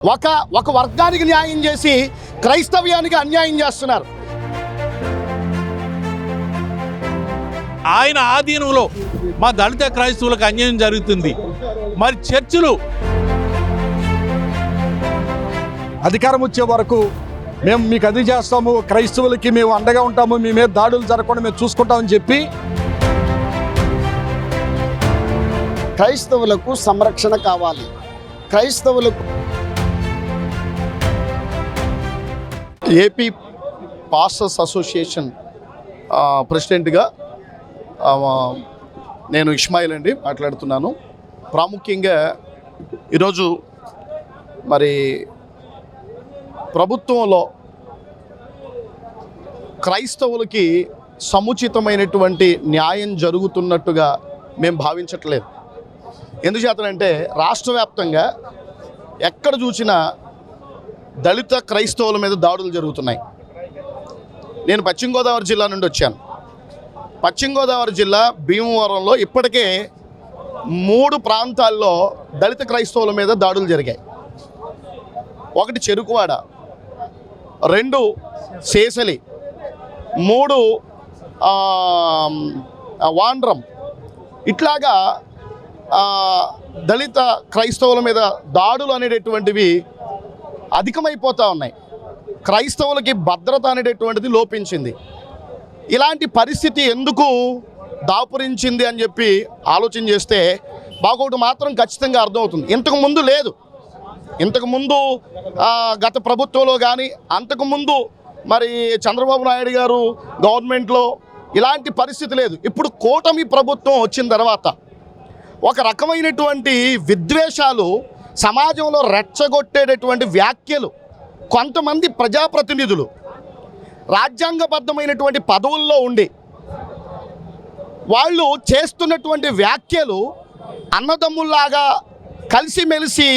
ఒక వర్గానికి న్యాయం చేసి క్రైస్తవ్యానికి అన్యాయం చేస్తున్నారు. ఆయన ఆధీనంలో మా దళిత క్రైస్తవులకు అన్యాయం జరుగుతుంది. మరి చర్చిలు అధికారం వచ్చే వరకు మేము మీకు అది చేస్తాము, క్రైస్తవులకి మేము అండగా ఉంటాము, మీ మీద దాడులు జరగకుండా మేము చూసుకుంటామని చెప్పి క్రైస్తవులకు సంరక్షణ కావాలి. క్రైస్తవులకు ఏపీ పాస్టర్స్ అసోసియేషన్ ప్రెసిడెంట్గా నేను ఇస్మాయిల్ అండి మాట్లాడుతున్నాను. ప్రాముఖ్యంగా ఈరోజు మరి ప్రభుత్వంలో క్రైస్తవులకి సముచితమైనటువంటి న్యాయం జరుగుతున్నట్టుగా మేము భావించట్లేదు. ఎందుచేతనంటే రాష్ట్ర వ్యాప్తంగా ఎక్కడ చూసినా దళిత క్రైస్తవుల మీద దాడులు జరుగుతున్నాయి. నేను పశ్చిమ గోదావరి జిల్లా నుండి వచ్చాను. పశ్చిమ గోదావరి జిల్లా భీమవరంలో ఇప్పటికే 3 ప్రాంతాల్లో దళిత క్రైస్తవుల మీద దాడులు జరిగాయి. 1 చెరుకువాడ, 2 సేసలి, 3 వాండ్రం. ఇట్లాగా దళిత క్రైస్తవుల మీద దాడులు అనేటటువంటివి అధికమైపోతూ ఉన్నాయి. క్రైస్తవులకి భద్రత అనేటటువంటిది లోపించింది. ఇలాంటి పరిస్థితి ఎందుకు దాపురించింది అని చెప్పి ఆలోచన చేస్తే బాగోటి మాత్రం ఖచ్చితంగా అర్థమవుతుంది. ఇంతకుముందు లేదు. ఇంతకుముందు గత ప్రభుత్వంలో కానీ అంతకుముందు మరి చంద్రబాబు నాయుడు గారు గవర్నమెంట్లో ఇలాంటి పరిస్థితి లేదు. ఇప్పుడు కూటమి ప్రభుత్వం వచ్చిన తర్వాత ఒక రకమైనటువంటి విద్వేషాలు సమాజంలో రెచ్చగొట్టేటటువంటి వ్యాఖ్యలు కొంతమంది ప్రజాప్రతినిధులు రాజ్యాంగబద్ధమైనటువంటి పదవుల్లో ఉండి వాళ్ళు చేస్తున్నటువంటి వ్యాఖ్యలు అన్నదమ్ముల్లాగా కలిసిమెలిసి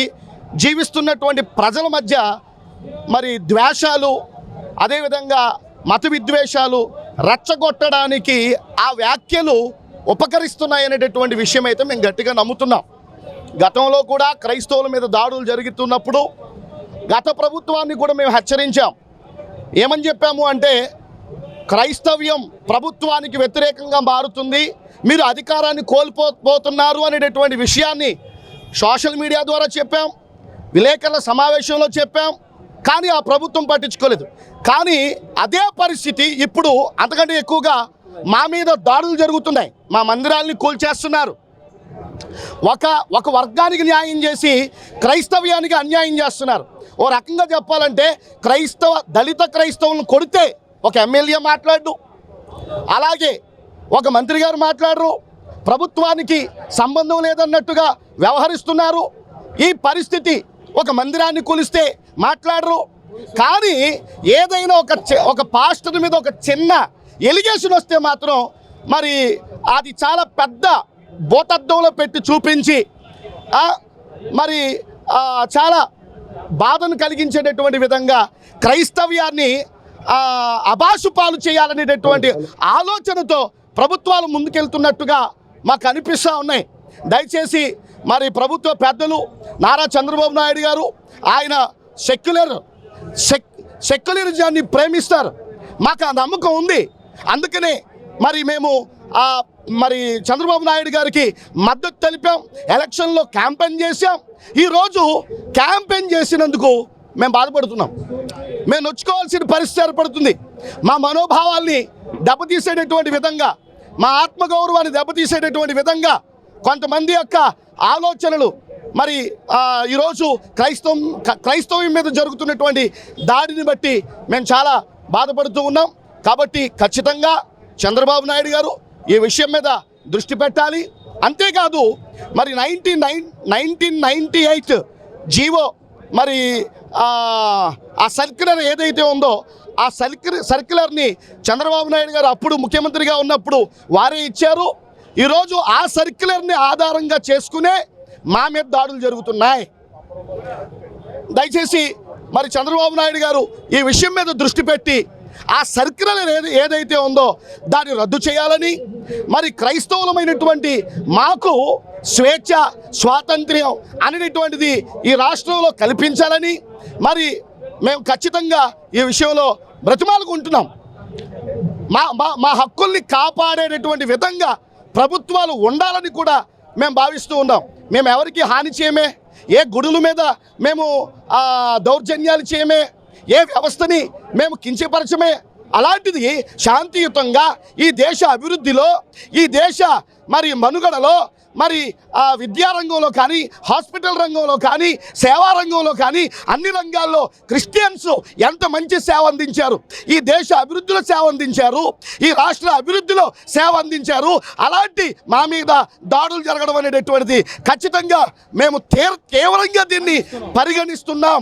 జీవిస్తున్నటువంటి ప్రజల మధ్య మరి ద్వేషాలు, అదేవిధంగా మత విద్వేషాలు రెచ్చగొట్టడానికి ఆ వ్యాఖ్యలు ఉపకరిస్తున్నాయనేటటువంటి విషయం అయితే మేము గట్టిగా నమ్ముతున్నాం. గతంలో కూడా క్రైస్తవుల మీద దాడులు జరుగుతున్నప్పుడు గత ప్రభుత్వాన్ని కూడా మేము హెచ్చరించాం. ఏమని చెప్పాము అంటే, క్రైస్తవ్యం ప్రభుత్వానికి వ్యతిరేకంగా మారుతుంది, మీరు అధికారాన్ని కోల్పోతున్నారు అనేటటువంటి విషయాన్ని సోషల్ మీడియా ద్వారా చెప్పాం, విలేకరుల సమావేశంలో చెప్పాం. కానీ ఆ ప్రభుత్వం పట్టించుకోలేదు. కానీ అదే పరిస్థితి ఇప్పుడు అంతకంటే ఎక్కువగా మా మీద దాడులు జరుగుతున్నాయి. మా మందిరాల్ని కూల్చేస్తున్నారు. ఒక వర్గానికి న్యాయం చేసి క్రైస్తవ్యానికి అన్యాయం చేస్తున్నారు. ఓ రకంగా చెప్పాలంటే దళిత క్రైస్తవులను కొడితే ఒక ఎమ్మెల్యే మాట్లాడు, అలాగే ఒక మంత్రి గారు మాట్లాడరు, ప్రభుత్వానికి సంబంధం లేదన్నట్టుగా వ్యవహరిస్తున్నారు. ఈ పరిస్థితి ఒక మందిరాన్ని కూలిస్తే మాట్లాడరు. కానీ ఏదైనా ఒక పాస్టర్ మీద ఒక చిన్న ఎలిగేషన్ వస్తే మాత్రం మరి అది చాలా పెద్ద భూతద్దంలో పెట్టి చూపించి మరి చాలా బాధను కలిగించేటటువంటి విధంగా క్రైస్తవ్యాన్ని అభాసుపాలు చేయాలనేటటువంటి ఆలోచనతో ప్రభుత్వాలు ముందుకెళ్తున్నట్టుగా మాకు అనిపిస్తూ ఉన్నాయి. దయచేసి మరి ప్రభుత్వ పెద్దలు నారా చంద్రబాబు నాయుడు గారు ఆయన సెక్యులరిజాన్ని ప్రేమిస్తారు. మాకు ఆ నమ్మకం ఉంది. అందుకనే మరి మేము మరి చంద్రబాబు నాయుడు గారికి మద్దతు తెలిపాం. ఎలక్షన్లో క్యాంపెయిన్ చేశాం. ఈరోజు క్యాంపెయిన్ చేసినందుకు మేము బాధపడుతున్నాం. మేము నొచ్చుకోవాల్సిన పరిస్థితి ఏర్పడుతుంది. మా మనోభావాల్ని దెబ్బతీసేటటువంటి విధంగా, మా ఆత్మగౌరవాన్ని దెబ్బతీసేటటువంటి విధంగా కొంతమంది యొక్క ఆలోచనలు మరి ఈరోజు క్రైస్తవం మీద జరుగుతున్నటువంటి దాడిని బట్టి మేము చాలా బాధపడుతూ ఉన్నాం. కాబట్టి ఖచ్చితంగా చంద్రబాబు నాయుడు గారు ఈ విషయం మీద దృష్టి పెట్టాలి. అంతేకాదు మరి 1998 జీవో మరి ఆ సర్క్యులర్ ఏదైతే ఉందో ఆ సర్క్యులర్ని చంద్రబాబు నాయుడు గారు అప్పుడు ముఖ్యమంత్రిగా ఉన్నప్పుడు వారే ఇచ్చారు. ఈరోజు ఆ సర్క్యులర్ని ఆధారంగా చేసుకునే మా మీద దాడులు జరుగుతున్నాయి. దయచేసి మరి చంద్రబాబు నాయుడు గారు ఈ విషయం మీద దృష్టి పెట్టి ఆ సర్క్యులర్ ఏదైతే ఉందో దాన్ని రద్దు చేయాలని, మరి క్రైస్తవులమైనటువంటి మాకు స్వేచ్ఛ స్వాతంత్ర్యం అనేటువంటిది ఈ రాష్ట్రంలో కల్పించాలని మరి మేము ఖచ్చితంగా ఈ విషయంలో బ్రతిమాలుకుంటున్నాం. మా హక్కుల్ని కాపాడేటటువంటి విధంగా ప్రభుత్వాలు ఉండాలని కూడా మేము భావిస్తూ ఉన్నాం. మేము ఎవరికి హాని చేయమే, ఏ గుడుల మీద మేము దౌర్జన్యాలు చేయమే, ఏ వ్యవస్థని మేము కించపరచమే. అలాంటిది శాంతియుతంగా ఈ దేశ అభివృద్ధిలో, ఈ దేశ మరి మనుగడలో, మరి విద్యారంగంలో కానీ, హాస్పిటల్ రంగంలో కానీ, సేవా రంగంలో కానీ అన్ని రంగాల్లో క్రిస్టియన్స్ ఎంత మంచి సేవ అందించారు, ఈ దేశ అభివృద్ధిలో సేవ అందించారు, ఈ రాష్ట్ర అభివృద్ధిలో సేవ అందించారు. అలాంటి మా మీద దాడులు జరగడం అనేటటువంటిది ఖచ్చితంగా మేము తీవ్రంగా దీన్ని పరిగణిస్తున్నాం.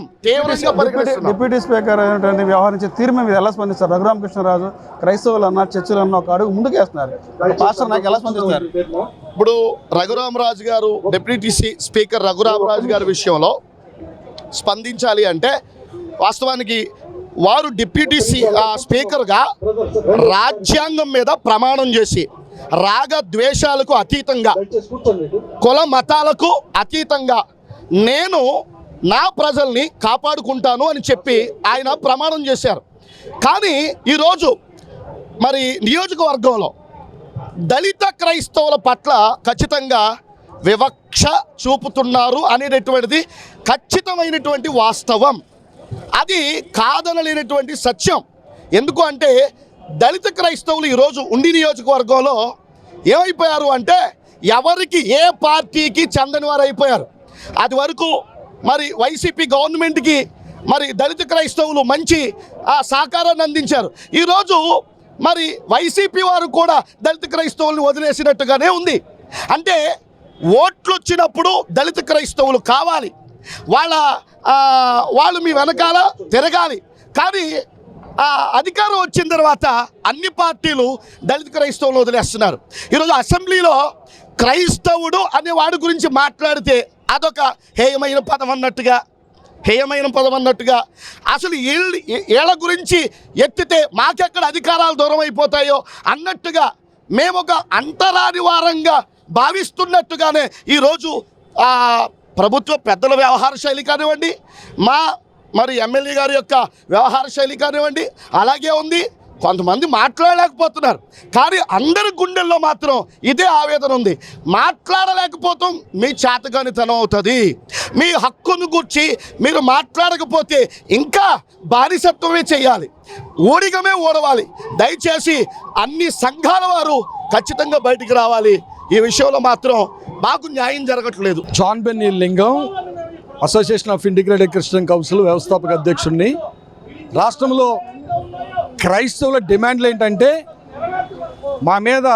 డిప్యూటీ స్పీకర్ అయినటువంటి వ్యవహరించే తీరు మీద ఎలా స్పందిస్తారు? రఘురామకృష్ణరాజు క్రైస్తవులు అన్న చర్చలు అన్న ఒక అడుగు ముందుకు వేస్తున్నారు. పాస్టర్ నాకు ఎలా స్పందిస్తారు? ఇప్పుడు రఘురామరాజు గారు, డిప్యూటీ స్పీకర్ రఘురామరాజు గారి విషయంలో స్పందించాలి అంటే వాస్తవానికి వారు డిప్యూటీ స్పీకర్గా రాజ్యాంగం మీద ప్రమాణం చేసి రాగ ద్వేషాలకు అతీతంగా, కుల మతాలకు అతీతంగా నేను నా ప్రజల్ని కాపాడుకుంటాను అని చెప్పి ఆయన ప్రమాణం చేశారు. కానీ ఈరోజు మరి నియోజకవర్గంలో దళిత క్రైస్తవుల పట్ల ఖచ్చితంగా వివక్ష చూపుతున్నారు అనేటటువంటిది ఖచ్చితమైనటువంటి వాస్తవం. అది కాదనలేనటువంటి సత్యం. ఎందుకు అంటే దళిత క్రైస్తవులు ఈరోజు ఉండి నియోజకవర్గంలో ఏమైపోయారు అంటే ఎవరికి ఏ పార్టీకి చెందని వారు అయిపోయారు. అది వరకు మరి వైసీపీ గవర్నమెంట్కి మరి దళిత క్రైస్తవులు మంచి సహకారాన్ని అందించారు. ఈరోజు మరి వైసీపీ వారు కూడా దళిత క్రైస్తవుల్ని వదిలేసినట్టుగానే ఉంది. అంటే ఓట్లు వచ్చినప్పుడు దళిత క్రైస్తవులు కావాలి, వాళ్ళు మీ వెనకాల తిరగాలి. కానీ అధికారం వచ్చిన తర్వాత అన్ని పార్టీలు దళిత క్రైస్తవులు వదిలేస్తున్నారు. ఈరోజు అసెంబ్లీలో క్రైస్తవుడు అనే వాడి గురించి మాట్లాడితే అదొక హేయమైన పదం అన్నట్టుగా అసలు వీళ్ళ గురించి ఎత్తితే మాకెక్కడ అధికారాలు దూరం అయిపోతాయో అన్నట్టుగా మేము ఒక అంతరాని వారంగా భావిస్తున్నట్టుగానే ఈరోజు ప్రభుత్వ పెద్దల వ్యవహార శైలి కానివ్వండి, మరి ఎమ్మెల్యే గారి యొక్క వ్యవహార శైలి కానివ్వండి అలాగే ఉంది. కొంతమంది మాట్లాడలేకపోతున్నారు, కానీ అందరి గుండెల్లో మాత్రం ఇదే ఆవేదన ఉంది. మాట్లాడలేకపోతాం మీ చేతగానితనం అవుతుంది. మీ హక్కును గుర్చి మీరు మాట్లాడకపోతే ఇంకా బానిసత్వమే చేయాలి, ఊడిగమే ఓడవాలి. దయచేసి అన్ని సంఘాల వారు ఖచ్చితంగా బయటికి రావాలి. ఈ విషయంలో మాత్రం మాకు న్యాయం జరగట్లేదు. జాన్ బెన్నీ లింగం, association of integrated Christian council వ్యవస్థాపక అధ్యక్షుడిని. రాష్ట్రంలో క్రైస్తవుల డిమాండ్లు ఏంటంటే మా మీద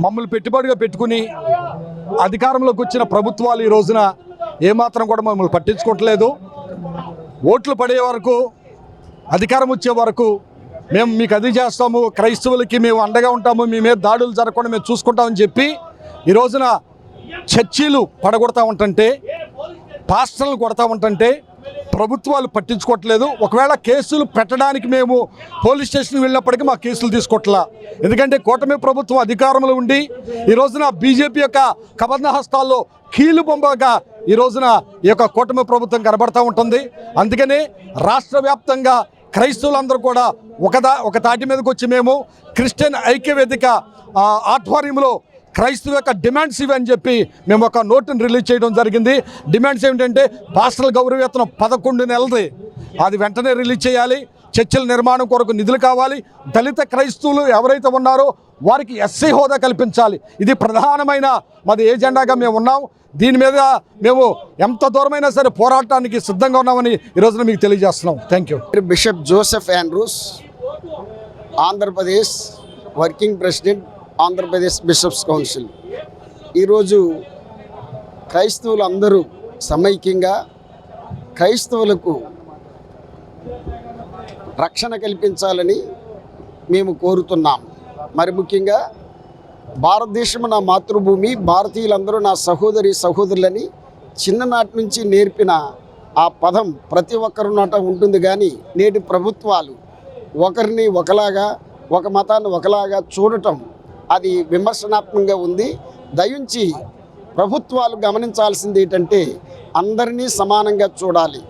మమ్మల్ని పెట్టుబడిగా పెట్టుకుని అధికారంలోకి వచ్చిన ప్రభుత్వాలు ఈ రోజున ఏమాత్రం కూడా మమ్మల్ని పట్టించుకోవట్లేదు. ఓట్లు పడే వరకు, అధికారం వచ్చే వరకు మేము మీకు అది చేస్తాము, క్రైస్తవులకి మేము అండగా ఉంటాము, మీ మీద దాడులు జరగకుండా మేము చూసుకుంటామని చెప్పి ఈ రోజున చర్చీలు పడగొడతా ఉంటుంటే, పాస్టర్లు కొడతా ఉంటుంటే ప్రభుత్వాలు పట్టించుకోవట్లేదు. ఒకవేళ కేసులు పెట్టడానికి మేము పోలీస్ స్టేషన్కి వెళ్ళినప్పటికీ మా కేసులు తీసుకోవట్లా. ఎందుకంటే కూటమి ప్రభుత్వం అధికారంలో ఉండి ఈ రోజున బీజేపీ యొక్క కబంధ హస్తాల్లో కీలు బొమ్మగా ఈ రోజున ఈ యొక్క కూటమి ప్రభుత్వం కనబడతా ఉంటుంది. అందుకనే రాష్ట్ర వ్యాప్తంగా క్రైస్తవులందరూ కూడా ఒక తాటి మీదకి వచ్చి మేము క్రిస్టియన్ ఐక్యవేదిక ఆధ్వర్యంలో క్రైస్తవ యొక్క డిమాండ్స్ ఇవి అని చెప్పి మేము ఒక నోటును రిలీజ్ చేయడం జరిగింది. డిమాండ్స్ ఏమిటంటే పాస్టర్ల గౌరవవేతనం 11 నెలది, అది వెంటనే రిలీజ్ చేయాలి. చర్చిల నిర్మాణం కొరకు నిధులు కావాలి. దళిత క్రైస్తవులు ఎవరైతే ఉన్నారో వారికి ఎస్సీ హోదా కల్పించాలి. ఇది ప్రధానమైన మాది ఏజెండాగా మేము ఉన్నాం. దీని మీద మేము ఎంత దూరమైనా సరే పోరాటానికి సిద్ధంగా ఉన్నామని ఈరోజున మీకు తెలియజేస్తున్నాం. Thank you. Bishop Joseph Andrews, Andhra Pradesh working president, Andhra Pradesh bishops council. ఈరోజు క్రైస్తవులు అందరూ సమైక్యంగా క్రైస్తవులకు రక్షణ కల్పించాలని మేము కోరుతున్నాం. మరి ముఖ్యంగా భారతదేశం నా మాతృభూమి, భారతీయులందరూ నా సహోదరులని చిన్ననాటి నుంచి నేర్పిన ఆ పదం ప్రతి ఒక్కరి నోట ఉంటుంది. కానీ నేటి ప్రభుత్వాలు ఒకరిని ఒకలాగా, ఒక మతాన్ని ఒకలాగా చూడటం అది విమర్శనాత్మకంగా ఉంది. దయించి ప్రభుత్వాలు గమనించాల్సింది ఏంటంటే అందరినీ సమానంగా చూడాలి.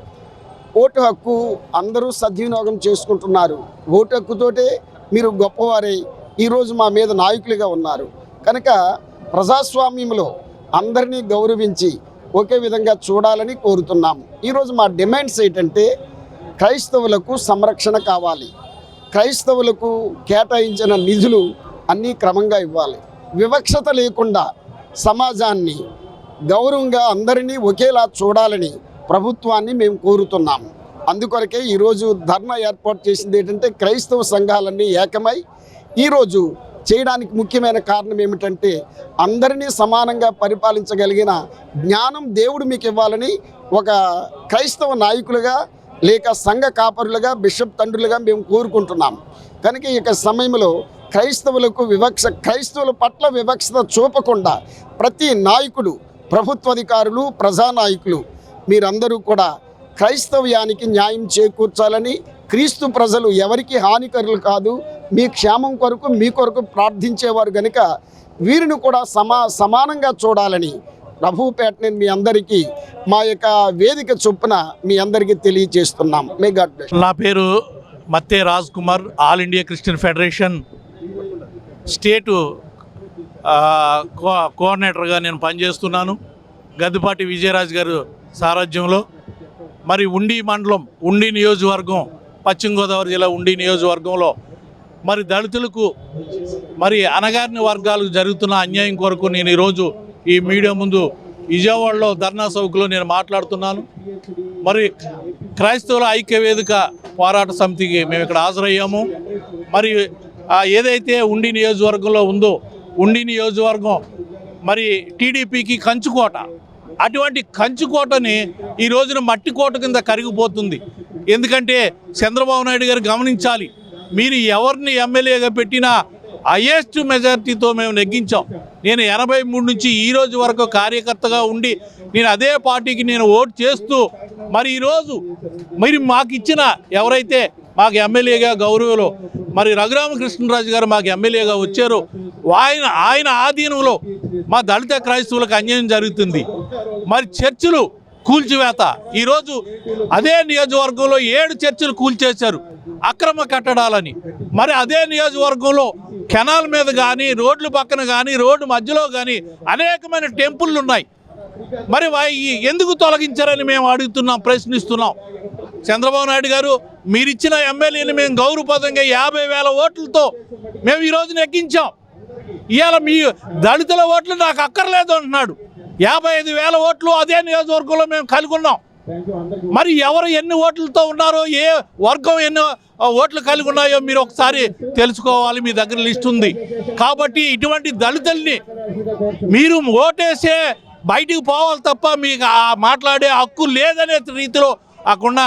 ఓటు హక్కు అందరూ సద్వినియోగం చేసుకుంటున్నారు. ఓటు హక్కుతోటే మీరు గొప్పవారై ఈరోజు మా మీద నాయకులుగా ఉన్నారు. కనుక ప్రజాస్వామ్యంలో అందరినీ గౌరవించి ఒకే విధంగా చూడాలని కోరుతున్నాము. ఈరోజు మా డిమాండ్స్ ఏంటంటే క్రైస్తవులకు సంరక్షణ కావాలి, క్రైస్తవులకు కేటాయించిన నిధులు అన్నీ క్రమంగా ఇవ్వాలి, వివక్షత లేకుండా సమాజాన్ని గౌరవంగా అందరినీ ఒకేలా చూడాలని ప్రభుత్వాన్ని మేము కోరుతున్నాము. అందుకొరకే ఈరోజు ధర్నా ఏర్పాటు చేసింది ఏంటంటే క్రైస్తవ సంఘాలన్నీ ఏకమై ఈరోజు చేయడానికి ముఖ్యమైన కారణం ఏమిటంటే అందరినీ సమానంగా పరిపాలించగలిగిన జ్ఞానం దేవుడు మీకు ఇవ్వాలని ఒక క్రైస్తవ నాయకులుగా లేక సంఘ కాపరులుగా, బిషప్ తండ్రులుగా మేము కోరుకుంటున్నాం. కనుక ఇక సమయంలో క్రైస్తవుల పట్ల వివక్షత చూపకుండా ప్రతి నాయకుడు, ప్రభుత్వ అధికారులు, ప్రజానాయకులు మీరందరూ కూడా క్రైస్తవ్యానికి న్యాయం చేకూర్చాలని, క్రీస్తు ప్రజలు ఎవరికి హానికరులు కాదు, మీ క్షేమం కొరకు మీ కొరకు ప్రార్థించేవారు కనుక వీరిని కూడా సమానంగా చూడాలని ప్రభువుపేటని మీ అందరికీ మా యొక్క వేదిక చొప్పున మీ అందరికీ తెలియజేస్తున్నాం. May God bless. నా పేరు Matthew Raj Kumar, all India Christian federation state కోఆర్డినేటర్గా నేను పనిచేస్తున్నాను. గద్దిపాటి విజయరాజ్ గారు సారథ్యంలో మరి ఉండి మండలం, ఉండి నియోజకవర్గం, పశ్చిమ గోదావరి జిల్లా ఉండి నియోజకవర్గంలో మరి దళితులకు మరి అణగారిన వర్గాలకు జరుగుతున్న అన్యాయం కొరకు నేను ఈరోజు ఈ మీడియా ముందు విజయవాడలో ధర్నా చౌక్లో నేను మాట్లాడుతున్నాను. మరి క్రైస్తవుల ఐక్య వేదిక పోరాట సమితికి మేము ఇక్కడ హాజరయ్యాము. మరి ఏదైతే ఉండి నియోజకవర్గంలో ఉందో, ఉండి నియోజకవర్గం మరి టీడీపీకి కంచుకోట. అటువంటి కంచుకోటని ఈ రోజున మట్టి కోట కింద కరిగిపోతుంది. ఎందుకంటే చంద్రబాబు నాయుడు గారు గమనించాలి, మీరు ఎవరిని ఎమ్మెల్యేగా పెట్టినా హైయెస్ట్ మెజారిటీతో మేము నెగ్గించాం. నేను 83 నుంచి ఈ రోజు వరకు కార్యకర్తగా ఉండి నేను అదే పార్టీకి నేను ఓటు చేస్తూ మరి ఈరోజు మరి మాకు ఇచ్చిన ఎవరైతే మాకు ఎమ్మెల్యేగా గౌరవంలో మరి రఘురామకృష్ణరాజు గారు మాకు ఎమ్మెల్యేగా వచ్చారో ఆయన ఆధీనంలో మా దళిత క్రైస్తవులకు అన్యాయం జరుగుతుంది. మరి చర్చిలు కూల్చివేత, ఈరోజు అదే నియోజకవర్గంలో 7 చర్చిలు కూల్చేశారు అక్రమ కట్టడాలని. మరి అదే నియోజకవర్గంలో కెనాల్ మీద కానీ, రోడ్ల పక్కన కానీ, రోడ్డు మధ్యలో కానీ అనేకమైన టెంపుల్లు ఉన్నాయి. మరి ఎందుకు తొలగించారని మేము అడుగుతున్నాం, ప్రశ్నిస్తున్నాం. చంద్రబాబు నాయుడు గారు మీరిచ్చిన ఎమ్మెల్యేని మేము గౌరవపదంగా 50,000 ఓట్లతో మేము ఈరోజు నెగ్గించాం. ఇవాళ మీ దళితుల ఓట్లు నాకు అక్కర్లేదు అంటున్నాడు. 55,000 ఓట్లు అదే నియోజకవర్గంలో మేము కలిగి ఉన్నాం. మరి ఎవరు ఎన్ని ఓట్లతో ఉన్నారో, ఏ వర్గం ఎన్ని ఓట్లు కలిగి ఉన్నాయో మీరు ఒకసారి తెలుసుకోవాలి. మీ దగ్గర లిస్ట్ ఉంది. కాబట్టి ఇటువంటి దళితుల్ని మీరు ఓటేసే బయటికి పోవాలి తప్ప మీకు మాట్లాడే హక్కు లేదనే రీతిలో అక్కడ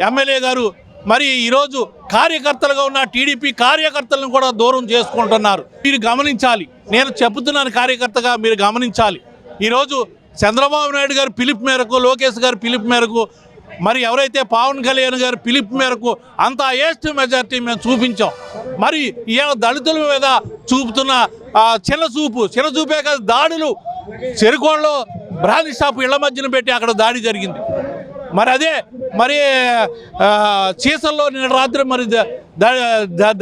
ఎమ్మెల్యే గారు మరి ఈరోజు కార్యకర్తలుగా ఉన్న టీడీపీ కార్యకర్తలను కూడా దూరం చేసుకుంటున్నారు. మీరు గమనించాలి, నేను చెబుతున్నాను కార్యకర్తగా మీరు గమనించాలి. ఈరోజు చంద్రబాబు నాయుడు గారు పిలుపు మేరకు, లోకేష్ గారు పిలుపు మేరకు, మరి ఎవరైతే పవన్ కళ్యాణ్ గారు పిలుపు మేరకు అంత హైయెస్ట్ మెజార్టీ మేము చూపించాం. మరి ఇవాళ దళితుల మీద చూపుతున్న చిన్న చూపే కాదు, దాడులు చెరుకోళ్ళలో బ్రాందీ షాపు ఇళ్ల మధ్యన పెట్టి అక్కడ దాడి జరిగింది. మరి అదే మరి చీసల్లో నిన్న రాత్రి మరి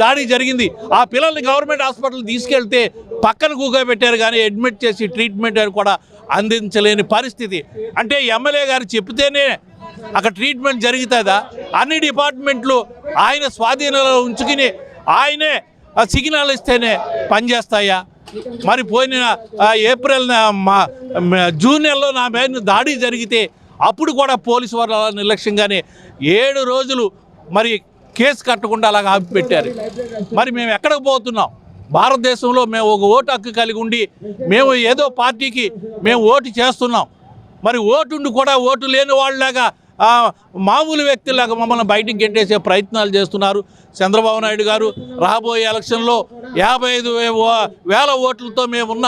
దాడి జరిగింది. ఆ పిల్లల్ని గవర్నమెంట్ హాస్పిటల్ తీసుకెళ్తే పక్కన కూకోబెట్టారు, కానీ అడ్మిట్ చేసి ట్రీట్మెంట్ కూడా అందించలేని పరిస్థితి. అంటే ఎమ్మెల్యే గారు చెప్తేనే అక్కడ ట్రీట్మెంట్ జరుగుతుందా? అన్ని డిపార్ట్మెంట్లు ఆయన స్వాధీనంలో ఉంచుకుని ఆయనే సిగ్నల్ ఇస్తేనే పనిచేస్తాయా? మరి పోయిన జూన్ నెలలో నా మీద దాడి జరిగితే అప్పుడు కూడా పోలీసు వారు అలా నిర్లక్ష్యంగానే 7 రోజులు మరి కేసు కట్టకుండా అలాగ ఆపిపెట్టారు. మరి మేము ఎక్కడికి పోతున్నాం? భారతదేశంలో మేము ఒక ఓటు హక్కు కలిగి ఉండి మేము ఏదో పార్టీకి మేము ఓటు చేస్తున్నాం. మరి ఓటుండి కూడా ఓటు లేని వాళ్ళలాగా మామూలు వ్యక్తులాగా మమ్మల్ని బయటికి గెంటేసే ప్రయత్నాలు చేస్తున్నారు. చంద్రబాబు నాయుడు గారు రాబోయే ఎలక్షన్లో 55,000 ఓట్లతో మేమున్న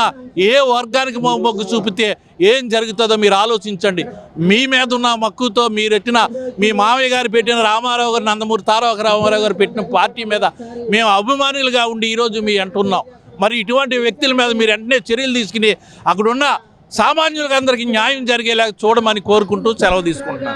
ఏ వర్గానికి మొగ్గు చూపితే ఏం జరుగుతుందో మీరు ఆలోచించండి. మీ మీద ఉన్న మక్కువతో మీరెట్టిన మీ మామయ్య గారు పెట్టిన రామారావు గారు, నందమూరి తారక రామారావు గారు పెట్టిన పార్టీ మీద మేము అభిమానులుగా ఉండి ఈరోజు మీ అంటున్నాం. మరి ఇటువంటి వ్యక్తుల మీద మీరు వెంటనే చర్యలు తీసుకుని అక్కడున్న సామాన్యులకు అందరికీ న్యాయం జరిగేలా చూడమని కోరుకుంటూ సెలవు తీసుకుంటున్నాను.